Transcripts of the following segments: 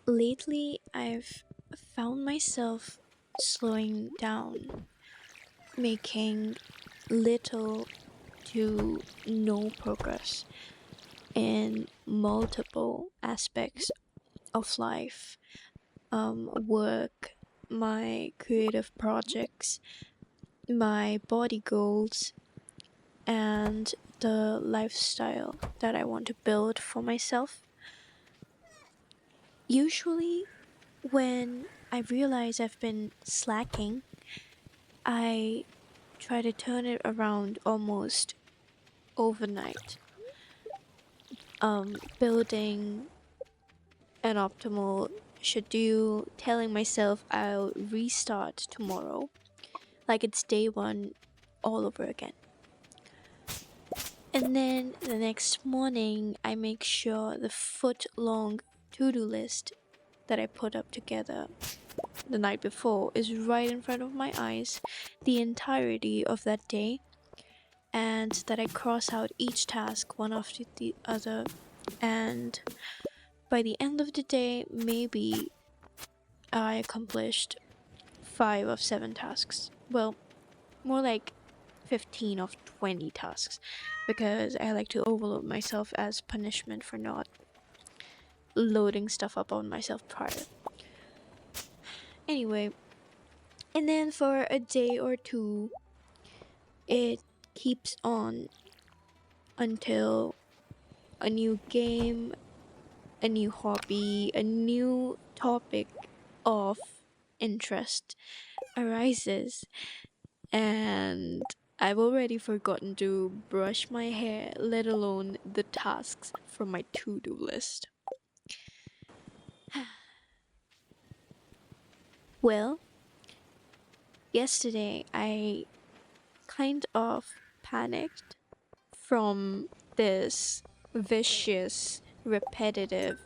Lately, I've found myself slowing down, making little to no progress in multiple aspects of life, work, my creative projects, my body goals, and the lifestyle that I want to build for myself. Usually, when I realize I've been slacking, I try to turn it around almost overnight. Building an optimal schedule, telling myself I'll restart tomorrow, like it's day one all over again. And then the next morning, I make sure the foot long to do list that I put up together the night before is right in front of my eyes the entirety of that day, and that I cross out each task one after the other. And by the end of the day, maybe I accomplished 5 of 7 tasks. Well, more like 15 of 20 tasks, because I like to overload myself as punishment for not loading stuff up on myself prior. Anyway, and then for a day or two, it keeps on until a new game, a new hobby, a new topic of interest arises, and I've already forgotten to brush my hair, let alone the tasks from my to do list. Well, yesterday I kind of panicked from this vicious, repetitive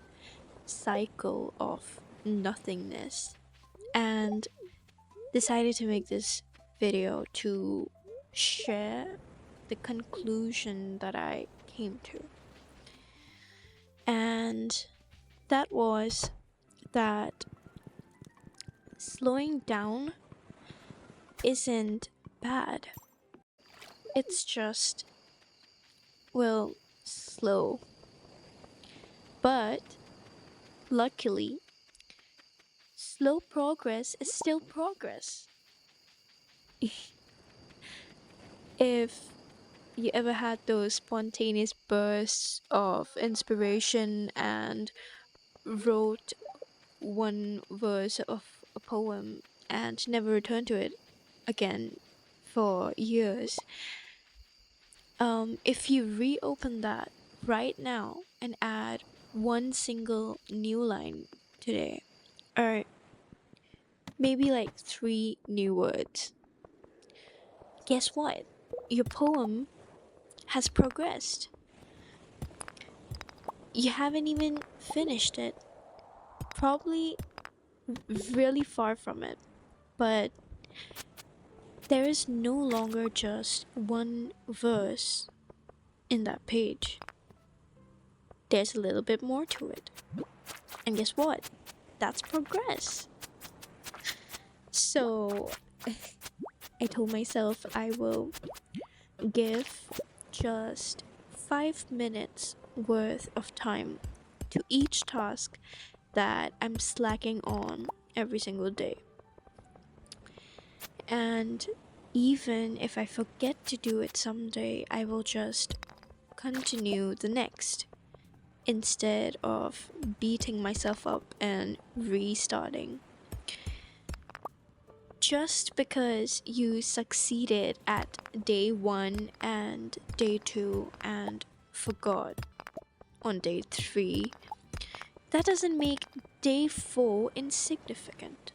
cycle of nothingness, and decided to make this video to share the conclusion that I came to. And that was that slowing down isn't bad. It's just, well, slow. But luckily, slow progress is still progress. If you ever had those spontaneous bursts of inspiration and wrote one verse of a poem and never returned to it again for years, if you reopen that right now and add one single new line today, or maybe like 3 new words, guess what? Your poem has progressed. You haven't even finished it. Probably really far from it. But there is no longer just one verse in that page. There's a little bit more to it. And guess what? That's progress. So I told myself I will give just 5 minutes worth of time to each task that I'm slacking on every single day. And even if I forget to do it someday, I will just continue the next instead of beating myself up and restarting. Just because you succeeded at day one and day two and forgot on day three, that doesn't make day four insignificant.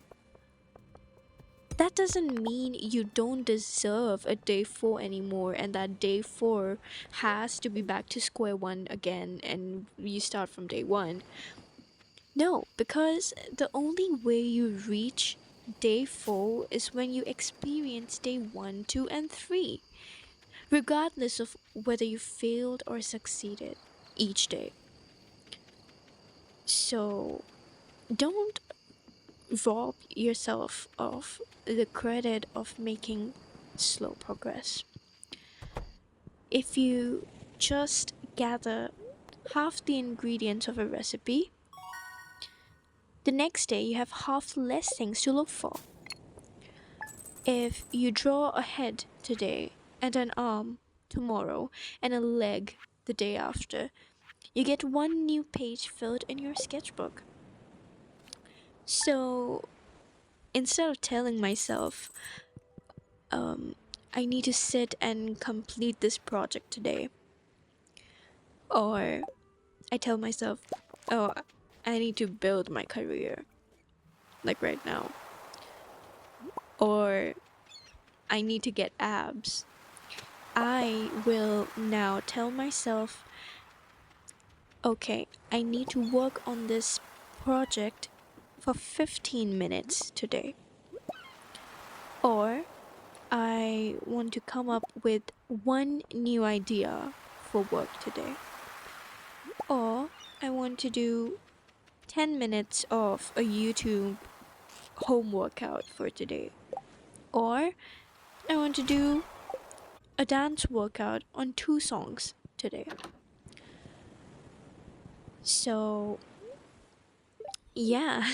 That doesn't mean you don't deserve a day four anymore and that day four has to be back to square one again and you start from day one. No, because the only way you reach day four is when you experience day one, two, and three, regardless of whether you failed or succeeded each day. So, don't rob yourself of the credit of making slow progress. If you just gather half the ingredients of a recipe, the next day you have half less things to look for. If you draw a head today and an arm tomorrow and a leg the day after, you get one new page filled in your sketchbook. So instead of telling myself, um, I need to sit and complete this project today, or I tell myself, oh, I need to build my career, like right now, or I need to get abs, I will now tell myself, okay, I need to work on this project for 15 minutes today. Or I want to come up with one new idea for work today. Or I want to do 10 minutes of a YouTube home workout for today. Or I want to do a dance workout on 2 songs today. So, yeah,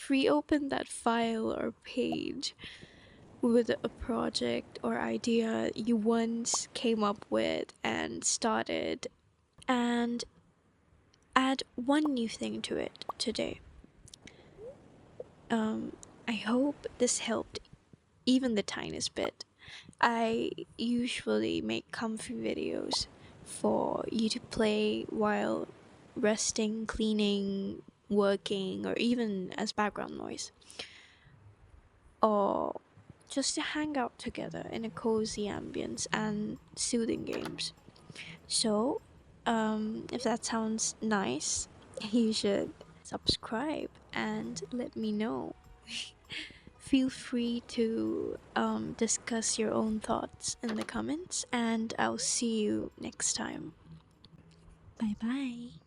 reopen that file or page with a project or idea you once came up with and started, and add one new thing to it today. I hope this helped even the tiniest bit. I usually make comfy videos for you to play while resting, cleaning, working, or even as background noise, or just to hang out together in a cozy ambience and soothing games. So, if that sounds nice, you should subscribe and let me know. Feel free to discuss your own thoughts in the comments, and I'll see you next time. Bye bye.